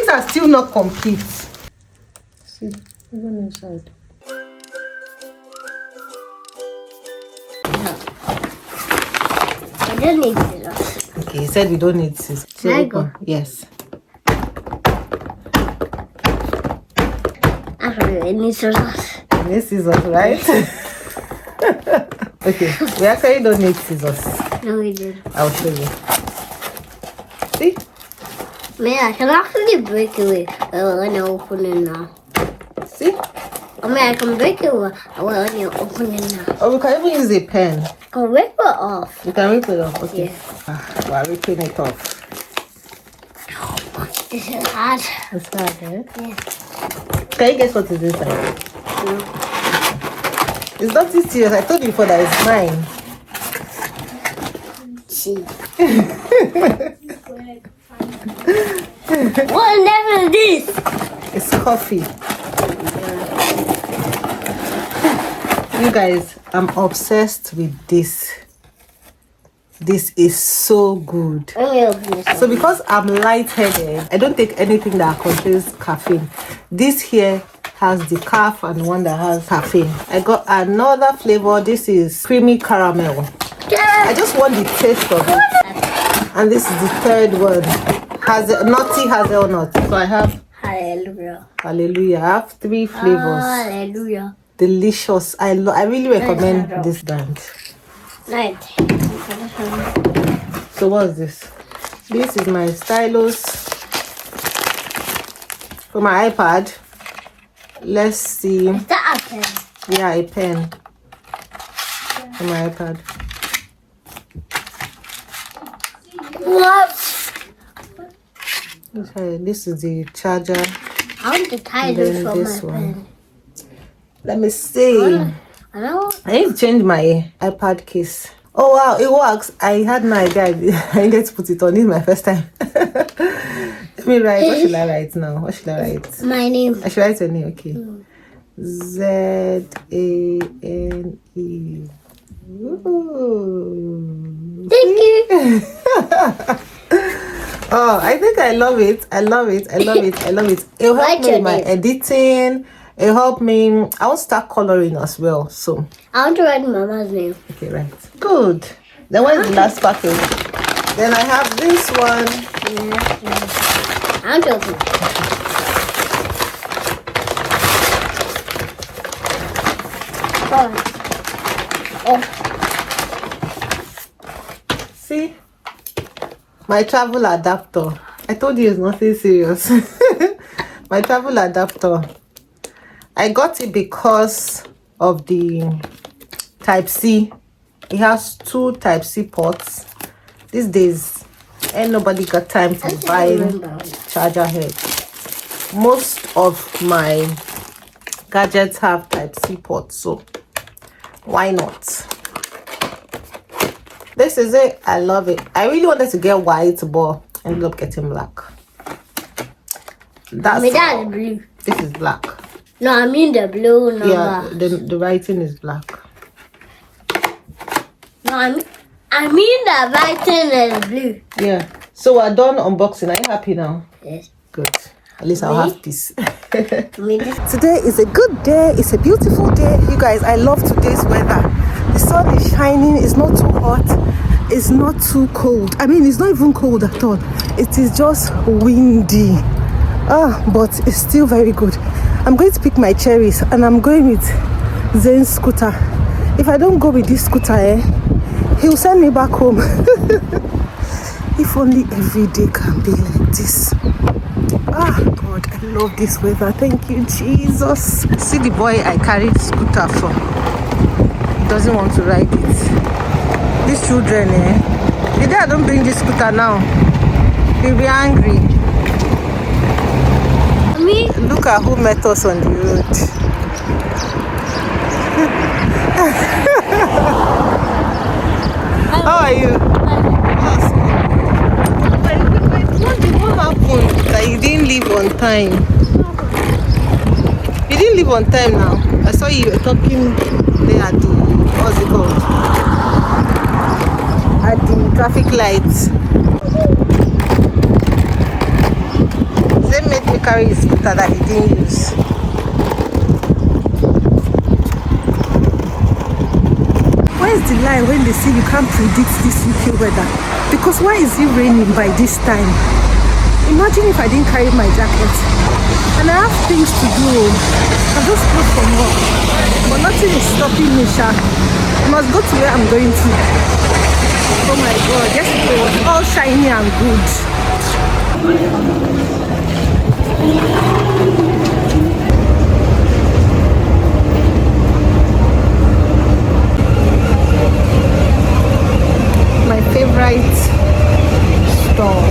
are still not complete. See, even inside. I don't need scissors. Okay, you said we don't need scissors. Can I go? Yes. Actually, I need scissors. You need scissors, right? Okay, we actually don't need scissors. No, we did. I'll show you. See? Man, I can actually break it when I open it now. See? I mean, I can break it when you open it now. Or we can even use a pen. I can rip it off. You can rip it off, okay. Yeah. We are ripping it off. This is hard. It's hard, eh? Yeah. Can you guess what is inside? No. It's not this serious. I told you before that it's mine. See. What the hell is this? It's coffee. You guys, I'm obsessed with this. This is so good. Let me open this. So because I'm lightheaded, I don't take anything that contains caffeine. This here has the calf and one that has caffeine. I got another flavor. This is creamy caramel. I just want the taste of it. And this is the third one. Nutty hazelnut. So I have Hallelujah. hallelujah. I have 3 flavors. Hallelujah. Delicious. I really recommend this brand. Right. So what's this? This is my stylus for my iPad. Let's see. Is that a pen? Yeah, a pen for my iPad. What? Okay, this is the charger. I want to tie this Then for this my one. pen. Let me see. I know. I need to change my iPad case. Oh wow, it works. I had no idea. I needed to put it on. This is my first time. Let me write. What should I write now? What should I write? My name. I should write your name. Okay. Z-A-N-E. Ooh. Thank you. Oh, I think I love it. I love it. I love it. I love it. It'll help Write me your with my name. editing. It'll help me. I will start coloring as well. So, I want to write Mama's name. okay, right. Good. Then what is the last package? Then I have this one. I want to open it. Oh. See? My travel adapter. I told you it's nothing serious. My travel adapter. I got it because of the Type-C. It has 2 Type-C ports. These days, ain't nobody got time to buy charger head. Most of my gadgets have Type-C ports, so why not? This is it. I love it. I really wanted to get white, but I ended up getting black. That's That's blue. this is black. No, I mean the blue number. Yeah, the writing is black. No, I mean the writing is blue. Yeah. So we're done unboxing. Are you happy now? Yes. Good. At least I'll have peace. Me this. Today is a good day. It's a beautiful day. You guys, I love today's weather. The sun is shining. It's not too hot. It's not too cold. I mean, it's not even cold at all. It is just windy. But it's still very good. I'm going to pick my cherries and I'm going with Zane's scooter. If I don't go with this scooter, he'll send me back home. If only every day can be like this. God, I love this weather. Thank you, Jesus. See the boy I carried scooter from. He doesn't want to ride it. These children, the day I don't bring this scooter now, they'll be angry. Me? Look at who met us on the road. How are you? What happened that you didn't leave on time? You didn't leave on time now. I saw you were talking there at the, what's it called? At the traffic lights. They made to carry his scooter that he didn't use. Where's the line when they say you can't predict this UK weather? Because why is it raining by this time? Imagine if I didn't carry my jacket. And I have things to do. I just go from work. But nothing is stopping me, Sha. I must go to where I'm going to. Oh my God, yesterday was all shiny and good. My favorite store.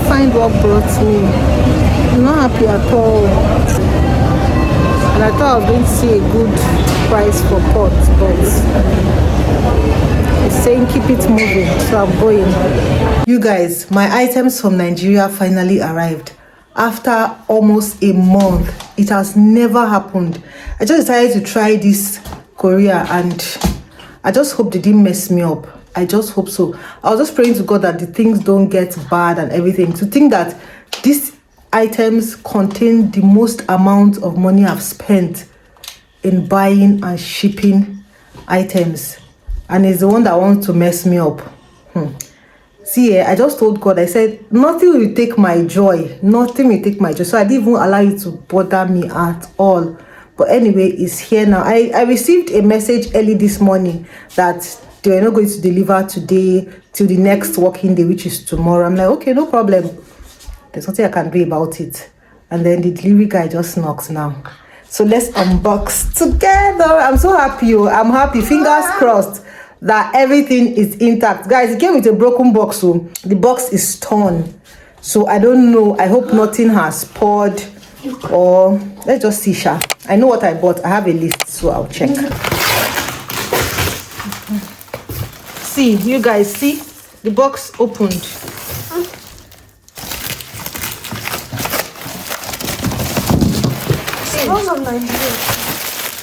Find what brought me. I'm not happy at all. And I thought I was going to see a good price for pots, but it's saying keep it moving, so I'm going. You guys, my items from Nigeria finally arrived after almost a month. It has never happened. I just decided to try this Korea and I just hope they didn't mess me up. I just hope so. I was just praying to God that the things don't get bad and everything. To think that these items contain the most amount of money I've spent in buying and shipping items. And it's the one that wants to mess me up. See, I just told God, I said, nothing will take my joy. Nothing will take my joy. So I didn't even allow it to bother me at all. But anyway, it's here now. I received a message early this morning that they were not going to deliver today till the next working day, which is tomorrow. I'm like, okay, no problem. There's nothing I can do about it. And then the delivery guy just knocks now. So let's unbox together. I'm so happy. I'm happy. Fingers crossed that everything is intact. Guys, it came with a broken box. So the box is torn. So I don't know. I hope nothing has poured. Or let's just see, Sha. I know what I bought. I have a list, so I'll check. See, you guys, see the box opened.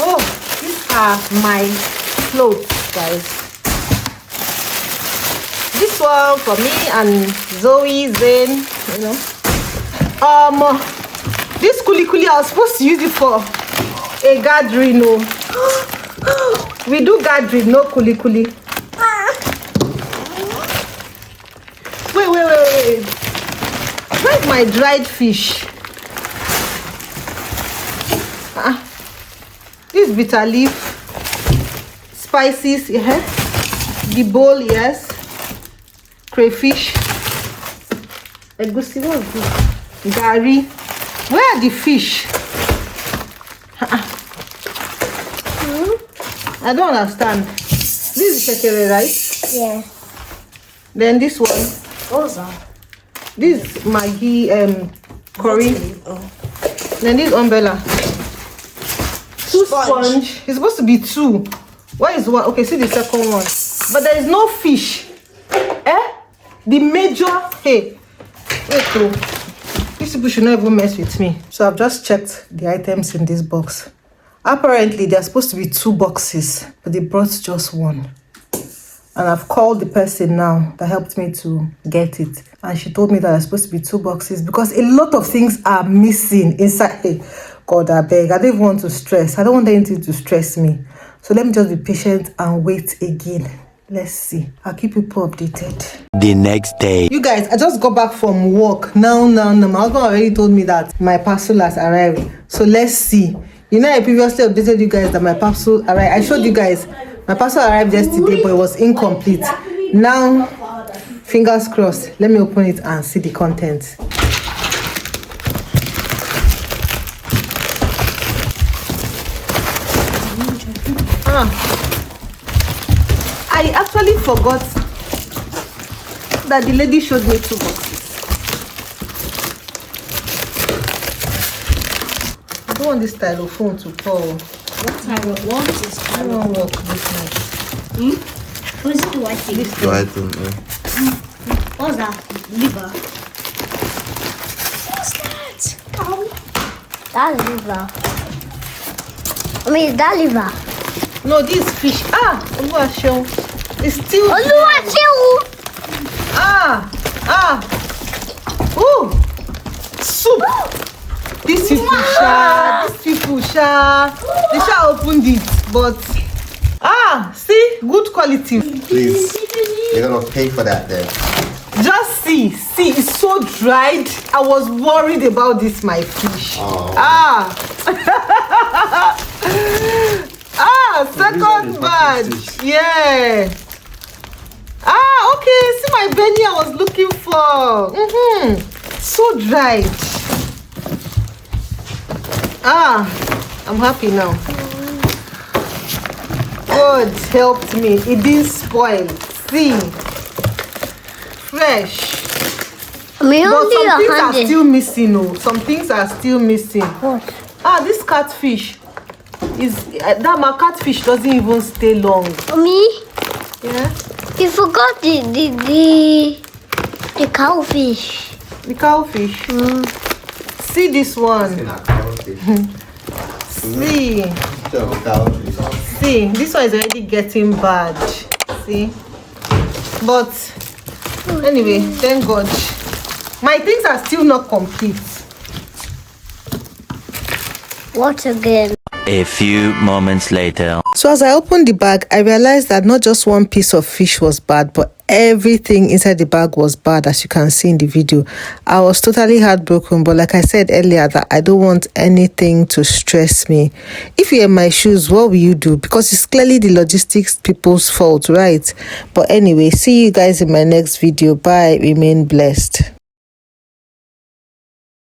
Oh, these are my clothes, guys. This one for me and Zoe, Zayn, you know. This kuli I was supposed to use it for a gathering. No, we do gathering, no kuli. Wait. Where's my dried fish? This bitter leaf, spices, yes. The bowl, yes. Crayfish. Egusi, what's this? Gari. Where are the fish? I don't understand. This is shekere, right? Yeah. Then this one. What's that? This is Maggi curry. Then this umbrella. Two sponge. It's supposed to be two. Where is one? Okay, see the second one. But there is no fish. The major. Hey. Wait, though. These people should not even mess with me. So I've just checked the items in this box. Apparently, there are supposed to be 2 boxes, but they brought just one. And I've called the person now that helped me to get it. And she told me that there's supposed to be 2 boxes because a lot of things are missing inside. Hey, God, I beg. I don't even want to stress. I don't want anything to stress me. So let me just be patient and wait again. Let's see. I'll keep people updated. The next day. You guys, I just got back from work. Now. My husband already told me that my parcel has arrived. So let's see. You know, I previously updated you guys that my parcel arrived. I showed you guys my parcel arrived yesterday, but it was incomplete. Now, fingers crossed. Let me open it and see the contents. I actually forgot that the lady showed me 2 boxes. I don't want this styrofoam to fall. What I want is I don't work this much. Who's the white thing? Do I think, What's that? Liver. What's that? Cow. That's liver. I mean, is that liver? No, this fish. Oluwaseun. It's still. Oluwaseun. Ooh. Soup. These people, they shall opened it, but see, good quality. Please, you're gonna pay for that then. Just see, it's so dried. I was worried about this, my fish. Oh. Second batch. Yeah. Okay. See my belly I was looking for. So dried. I'm happy now. God helped me. It didn't spoil. See. Fresh. But some things are still missing. Some things are still missing. What? This catfish is that my catfish doesn't even stay long. Me? Yeah. You forgot the cowfish. The cowfish. See this one. See. See, this one is already getting bad. See. But anyway, thank God. My things are still not complete. What again? A few moments later. So as I opened the bag, I realized that not just one piece of fish was bad, but everything inside the bag was bad, as you can see in the video. I was totally heartbroken, but like I said earlier, that I don't want anything to stress me. If you're in my shoes, what will you do? Because it's clearly the logistics people's fault, right? But anyway, see you guys in my next video. Bye. Remain blessed.